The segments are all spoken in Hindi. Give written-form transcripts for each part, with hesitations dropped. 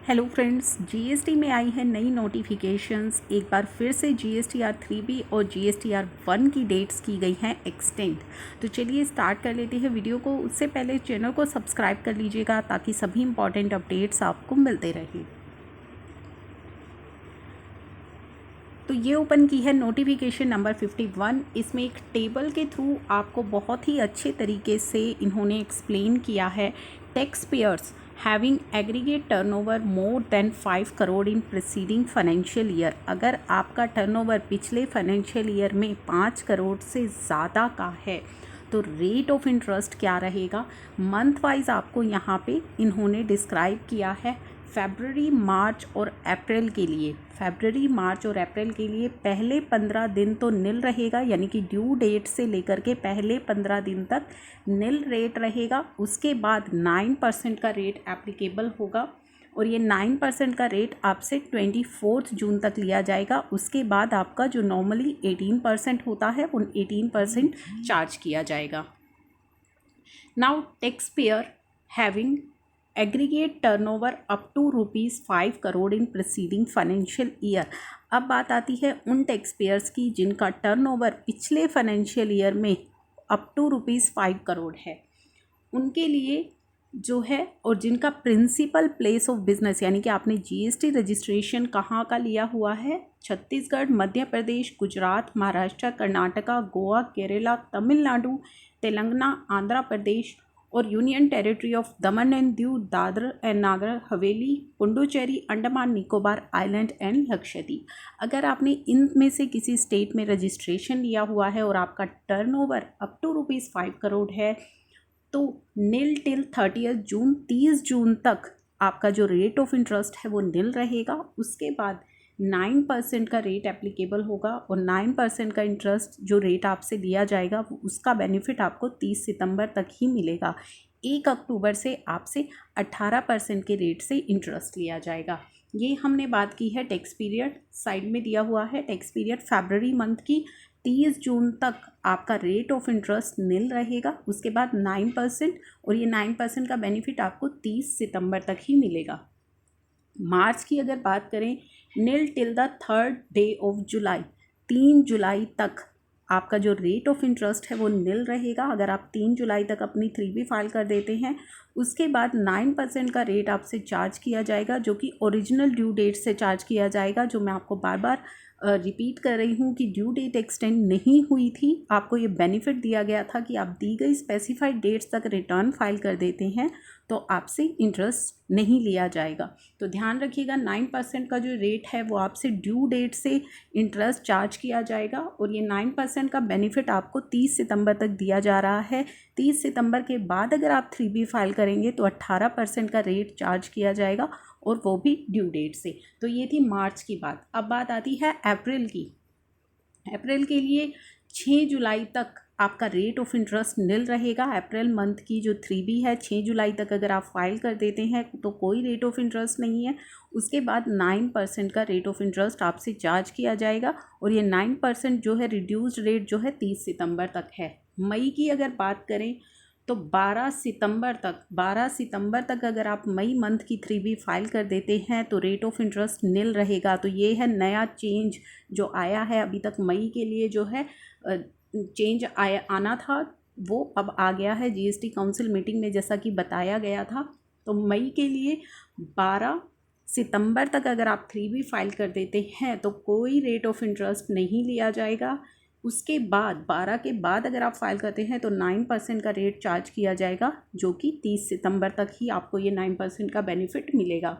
हेलो फ्रेंड्स, जीएसटी में आई है नई नोटिफिकेशंस। एक बार फिर से जीएसटीआर 3B और जीएसटीआर 1 की डेट्स की गई हैं एक्सटेंड। तो चलिए स्टार्ट कर लेते हैं वीडियो को। उससे पहले चैनल को सब्सक्राइब कर लीजिएगा ताकि सभी इंपॉर्टेंट अपडेट्स आपको मिलते रहें। तो ये ओपन की है नोटिफिकेशन नंबर 51। इसमें एक टेबल के थ्रू आपको बहुत ही अच्छे तरीके से इन्होंने एक्सप्लेन किया है tax payers having aggregate turnover more than 5 crore in preceding financial year. अगर आपका टर्नओवर पिछले फाइनेंशियल ईयर में 5 करोड़ से ज़्यादा का है तो रेट ऑफ इंटरेस्ट क्या रहेगा, मंथ वाइज आपको यहाँ पे इन्होंने डिस्क्राइब किया है। फरवरी, मार्च और अप्रैल के लिए पहले 15 दिन तो नील रहेगा, यानी कि ड्यू डेट से लेकर के पहले 15 दिन तक नील रेट रहेगा। उसके बाद 9% का रेट एप्लीकेबल होगा और ये 9% का रेट आपसे 24 जून तक लिया जाएगा। उसके बाद आपका जो नॉर्मली 18% होता है उन 18% चार्ज किया जाएगा। Now tax payer having aggregate turnover up to ₹5 crore in preceding financial year. अब बात आती है उन टैक्स पेयर्स की जिनका टर्नओवर पिछले फाइनेंशियल ईयर में अप टू ₹5 करोड़ है, उनके लिए जो है, और जिनका प्रिंसिपल प्लेस ऑफ बिजनेस यानी कि आपने जीएसटी रजिस्ट्रेशन कहाँ का लिया हुआ है, छत्तीसगढ़, मध्य प्रदेश, गुजरात, महाराष्ट्र, कर्नाटका, गोवा, केरला, तमिलनाडु, तेलंगाना, आंध्र प्रदेश और union territory of Daman and Diu, Dadar and Nagar Haveli, Puducherry, Andaman Nicobar island and Lakshadweep. अगर आपने इनमें से किसी स्टेट में रजिस्ट्रेशन लिया हुआ है और आपका टर्नओवर अप टू ₹5 करोड़ है तो नील टिल 30 जून तक आपका जो रेट ऑफ इंटरेस्ट है वो नील रहेगा। उसके बाद 9% का रेट एप्लीकेबल होगा और 9% का इंटरेस्ट जो रेट आपसे लिया जाएगा उसका बेनिफिट आपको 30 सितंबर तक ही मिलेगा। 1 अक्टूबर से आपसे 18% के रेट से इंटरेस्ट लिया जाएगा। ये हमने बात की है टैक्स पीरियड, साइड में दिया हुआ है टैक्स पीरियड फरवरी मंथ की। 30 जून तक आपका रेट ऑफ इंटरेस्ट नील रहेगा। उसके बाद 9% और ये 9% का बेनिफिट आपको 30 सितंबर तक ही मिलेगा। मार्च की अगर बात करें, नील till the 3rd day of July, 3 जुलाई तक आपका जो रेट ऑफ इंटरेस्ट है वो नील रहेगा अगर आप 3 जुलाई तक अपनी 3B फाइल कर देते हैं। उसके बाद 9% का रेट आपसे चार्ज किया जाएगा जो कि ओरिजिनल ड्यू डेट से चार्ज किया जाएगा। जो मैं आपको बार बार रिपीट कर रही हूँ कि ड्यू डेट एक्सटेंड नहीं हुई थी, आपको ये बेनिफिट दिया गया था कि आप दी गई स्पेसिफाइड डेट्स तक रिटर्न फाइल कर देते हैं तो आपसे इंटरेस्ट नहीं लिया जाएगा। तो ध्यान रखिएगा 9% का जो रेट है वो आपसे ड्यू डेट से इंटरेस्ट चार्ज किया जाएगा और ये 9% का बेनिफिट आपको 30 सितंबर तक दिया जा रहा है। 30 सितंबर के बाद अगर आप 3B फाइल करेंगे तो 18% का रेट चार्ज किया जाएगा और वो भी ड्यू डेट से। तो ये थी मार्च की बात। अब बात आती है अप्रैल की। अप्रैल के लिए 6 जुलाई तक आपका रेट ऑफ इंटरेस्ट नील रहेगा। अप्रैल मंथ की जो 3B है 6 जुलाई तक अगर आप फाइल कर देते हैं तो कोई रेट ऑफ इंटरेस्ट नहीं है। उसके बाद 9% का रेट ऑफ इंटरेस्ट आपसे चार्ज किया जाएगा और ये 9% जो है रिड्यूस्ड रेट जो है 30 सितंबर तक है। मई की अगर बात करें तो 12 सितंबर तक अगर आप मई मंथ की 3B फाइल कर देते हैं तो रेट ऑफ इंटरेस्ट नील रहेगा। तो ये है नया चेंज जो आया है। अभी तक मई के लिए जो है चेंज आना था वो अब आ गया है जीएसटी काउंसिल मीटिंग में, जैसा कि बताया गया था। तो मई के लिए 12 सितंबर तक अगर आप 3B फाइल कर देते हैं तो कोई रेट ऑफ इंटरेस्ट नहीं लिया जाएगा। उसके बाद 12 के बाद अगर आप फाइल करते हैं तो 9% का रेट चार्ज किया जाएगा जो कि 30 सितंबर तक ही आपको ये 9% का बेनिफिट मिलेगा।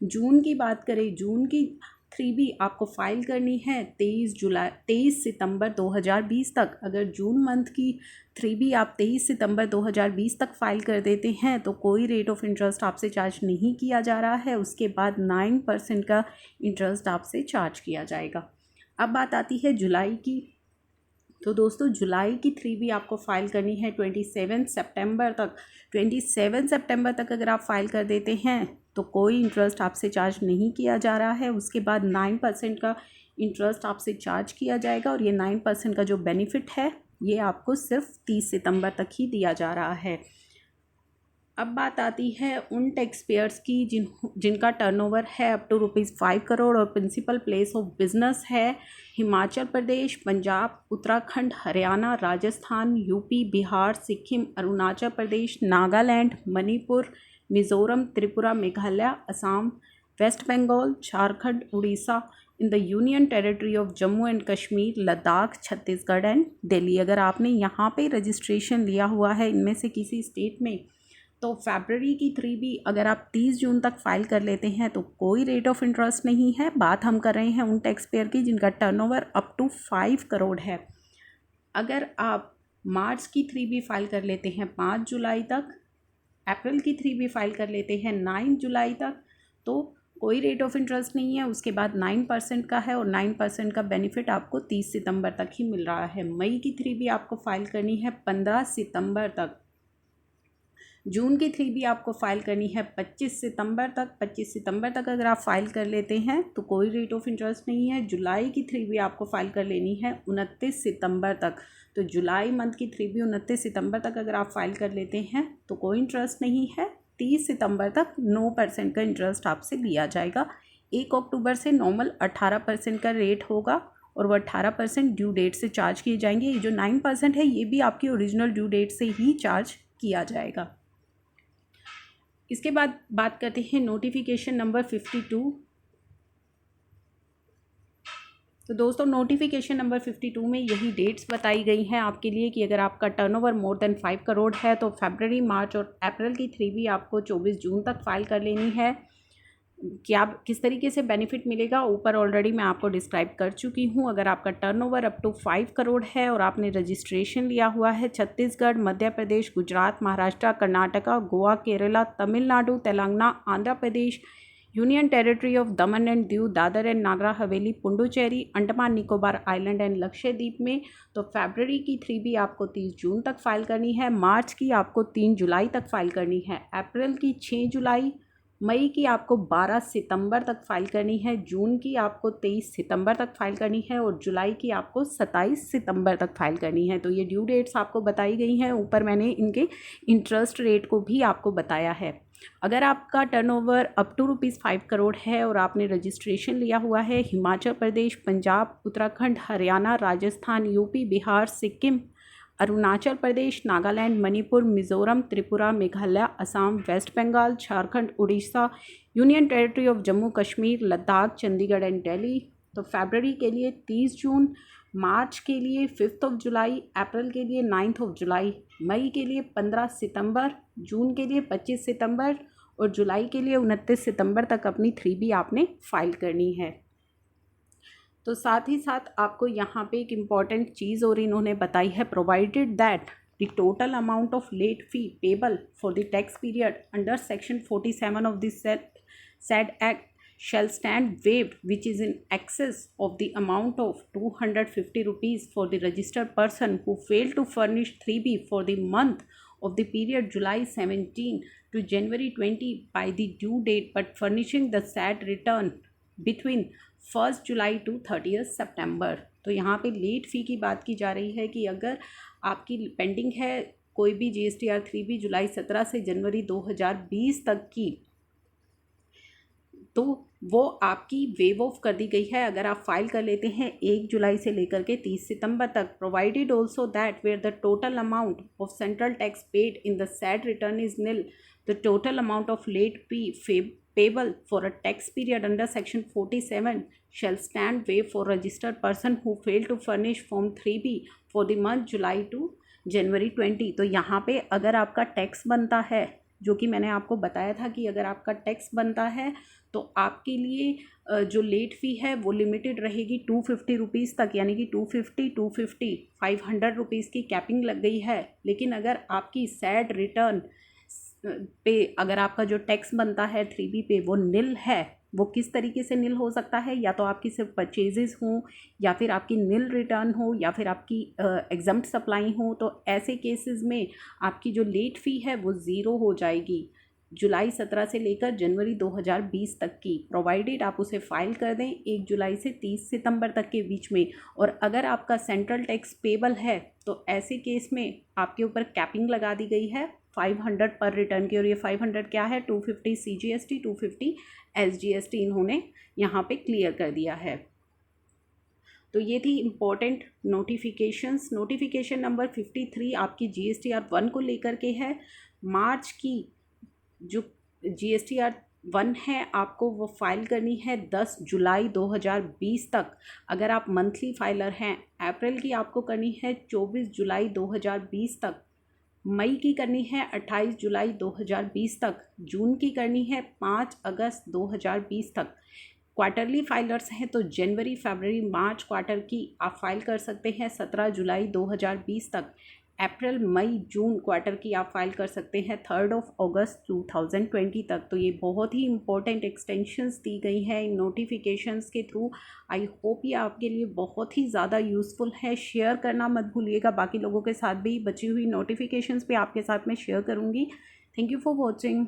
जून की बात करें, जून की 3B आपको फाइल करनी है 23 सितंबर 2020 तक। अगर जून मंथ की 3B आप 23 सितंबर 2020 तक फाइल कर देते हैं तो कोई रेट ऑफ इंटरेस्ट आपसे चार्ज नहीं किया जा रहा है। उसके बाद 9% का इंटरेस्ट आपसे चार्ज किया जाएगा। अब बात आती है जुलाई की। तो दोस्तों जुलाई की 3B आपको फाइल करनी है 27 सितंबर तक। 27 सितंबर तक अगर आप फाइल कर देते हैं तो कोई इंटरेस्ट आपसे चार्ज नहीं किया जा रहा है। उसके बाद 9% का इंटरेस्ट आपसे चार्ज किया जाएगा और ये 9% का जो बेनिफिट है ये आपको सिर्फ 30 सितंबर तक ही दिया जा रहा है। अब बात आती है उन टैक्स पेयर्स की जिनका टर्नओवर है अप टू ₹5 करोड़ और प्रिंसिपल प्लेस ऑफ बिजनेस है Himachal Pradesh, Punjab, Uttarakhand, Haryana, Rajasthan, UP, Bihar, Sikkim, Arunachal Pradesh, Nagaland, Manipur, Mizoram, Tripura, Meghalaya, Assam, West Bengal, Jharkhand, Orissa, in the union territory of Jammu and Kashmir, Ladakh, Chhattisgarh and Delhi. अगर आपने यहाँ पे रजिस्ट्रेशन लिया हुआ है इनमें से किसी स्टेट में, तो फरवरी की 3B अगर आप 30 जून तक फाइल कर लेते हैं तो कोई रेट ऑफ इंटरेस्ट नहीं है। बात हम कर रहे हैं उन टैक्स पेयर की जिनका टर्नओवर अप टू 5 करोड़ है। अगर आप मार्च की 3B फाइल कर लेते हैं 5 जुलाई तक, अप्रैल की 3B फाइल कर लेते हैं 9 जुलाई तक, तो कोई रेट ऑफ इंटरेस्ट नहीं है। उसके बाद 9% का है और 9% का बेनिफिट आपको 30 सितंबर तक ही मिल रहा है। मई की 3B आपको फाइल करनी है 15 सितंबर तक। जून की 3B आपको फाइल करनी है 25 सितंबर तक। 25 सितंबर तक अगर आप फाइल कर लेते हैं तो कोई रेट ऑफ इंटरेस्ट नहीं है। जुलाई की 3B आपको फाइल कर लेनी है 29 सितंबर तक। तो जुलाई मंथ की 3B 29 सितंबर तक अगर आप फाइल कर लेते हैं तो कोई इंटरेस्ट नहीं है। 30 सितंबर तक 9% का इंटरेस्ट आपसे लिया जाएगा। 1 अक्टूबर से नॉर्मल 18% का रेट होगा और वो 18% ड्यू डेट से चार्ज किए जाएंगे। ये जो 9% है ये भी आपकी ओरिजिनल ड्यू डेट से ही चार्ज किया जाएगा। इसके बाद बात करते हैं नोटिफिकेशन नंबर 52। तो दोस्तों नोटिफिकेशन नंबर 52 में यही डेट्स बताई गई हैं आपके लिए कि अगर आपका टर्नओवर मोर देन 5 करोड़ है तो फरवरी, मार्च और अप्रैल की 3B आपको 24 जून तक फाइल कर लेनी है। क्या किस तरीके से बेनिफिट मिलेगा ऊपर ऑलरेडी मैं आपको डिस्क्राइब कर चुकी हूँ। अगर आपका टर्नओवर अप टू 5 करोड़ है और आपने रजिस्ट्रेशन लिया हुआ है Chhattisgarh, Madhya Pradesh, Gujarat, Maharashtra, Karnataka, Goa, Kerala, Tamil Nadu, Telangana, Andhra Pradesh, union territory of Daman and Diu, Dadar and Nagar Haveli, Puducherry, Andaman Nicobar island and Lakshadweep में, तो फरवरी की 3B आपको 30 जून तक फाइल करनी है। मार्च की आपको 3 जुलाई तक फाइल करनी है। अप्रैल की 6 जुलाई, मई की आपको 12 सितंबर तक फाइल करनी है। जून की आपको 23 सितंबर तक फाइल करनी है और जुलाई की आपको 27 सितंबर तक फाइल करनी है। तो ये ड्यू डेट्स आपको बताई गई हैं। ऊपर मैंने इनके इंटरेस्ट रेट को भी आपको बताया है। अगर आपका टर्नओवर अप टू ₹5 करोड़ है और आपने रजिस्ट्रेशन लिया हुआ है Himachal Pradesh, Punjab, Uttarakhand, Haryana, Rajasthan, UP, Bihar, Sikkim, Arunachal Pradesh, Nagaland, Manipur, Mizoram, Tripura, Meghalaya, Assam, West Bengal, Jharkhand, Orissa, union territory of Jammu Kashmir, Ladakh, Chandigarh and Delhi, तो फरवरी के लिए 30 जून, मार्च के लिए 5 जुलाई, अप्रैल के लिए 9 जुलाई, मई के लिए 15 सितंबर, जून के लिए 25 सितंबर और जुलाई के लिए 29 सितंबर तक अपनी 3B आपने फाइल करनी है। तो साथ ही साथ आपको यहाँ पे एक इम्पॉर्टेंट चीज़ और इन्होंने बताई है, provided that the total amount of late fee payable for the tax period under section 47 of this said act shall stand waived which is in excess of the amount of 250 rupees for the registered person who failed to furnish 3B for the month of the period July 17 to January 20 by the due date but furnishing the said return between 1 जुलाई टू 30 सितंबर। तो यहाँ पे लेट फ़ी की बात की जा रही है कि अगर आपकी पेंडिंग है कोई भी GSTR 3B जुलाई 17 से जनवरी 2020 तक की, तो वो आपकी वेव ऑफ कर दी गई है अगर आप फाइल कर लेते हैं 1 जुलाई से लेकर के 30 सितंबर तक। Provided also that where the total amount of central tax paid in the said return is nil, the total amount of late fee payable for a tax period under section 47 shall stand waived for registered person who failed to furnish form 3B for the month July to January 20। तो यहाँ पे अगर आपका टैक्स बनता है, जो कि मैंने आपको बताया था कि अगर आपका टैक्स बनता है तो आपके लिए जो लेट फ़ी है वो लिमिटेड रहेगी 250 रुपीज़ तक, यानी कि 250 500 रुपीज़ की कैपिंग लग गई है। लेकिन अगर आपकी सैड रिटर्न पे अगर आपका जो टैक्स बनता है 3B पे वो निल है, वो किस तरीके से निल हो सकता है, या तो आपकी सिर्फ परचेजेस हों या फिर आपकी निल रिटर्न हो या फिर आपकी एग्जम्प्ट सप्लाई हो, तो ऐसे केसेस में आपकी जो लेट फ़ी है वो ज़ीरो हो जाएगी जुलाई 17 से लेकर जनवरी 2020 तक की, प्रोवाइडेड आप उसे फाइल कर दें 1 जुलाई से 30 सितंबर तक के बीच में। और अगर आपका सेंट्रल टैक्स पेबल है तो ऐसे केस में आपके ऊपर कैपिंग लगा दी गई है 500 पर रिटर्न की, और ये 500 क्या है, 250 CGST 250 SGST इन्होंने यहाँ पे क्लियर कर दिया है। तो ये थी इम्पोर्टेंट नोटिफिकेशंस। नोटिफिकेशन नंबर 53 आपकी GSTR 1 को लेकर के है। मार्च की जो GSTR 1 है आपको वो फाइल करनी है 10 जुलाई 2020 तक, अगर आप मंथली फाइलर हैं। अप्रैल की आपको करनी है 24 जुलाई 2020 तक। मई की करनी है 28 जुलाई 2020 तक। जून की करनी है 5 अगस्त 2020 तक। क्वार्टरली फाइलर्स हैं तो जनवरी फरवरी मार्च क्वार्टर की आप फाइल कर सकते हैं 17 जुलाई 2020 तक। अप्रैल मई जून क्वार्टर की आप फाइल कर सकते हैं 3 अगस्त 2020 तक। तो ये बहुत ही इंपॉर्टेंट एक्सटेंशंस दी गई हैं इन नोटिफिकेशंस के थ्रू। आई होप ये आपके लिए बहुत ही ज़्यादा यूज़फुल है। शेयर करना मत भूलिएगा, बाकी लोगों के साथ भी बची हुई नोटिफिकेशंस भी आपके साथ में शेयर करूँगी। Thank you for watching.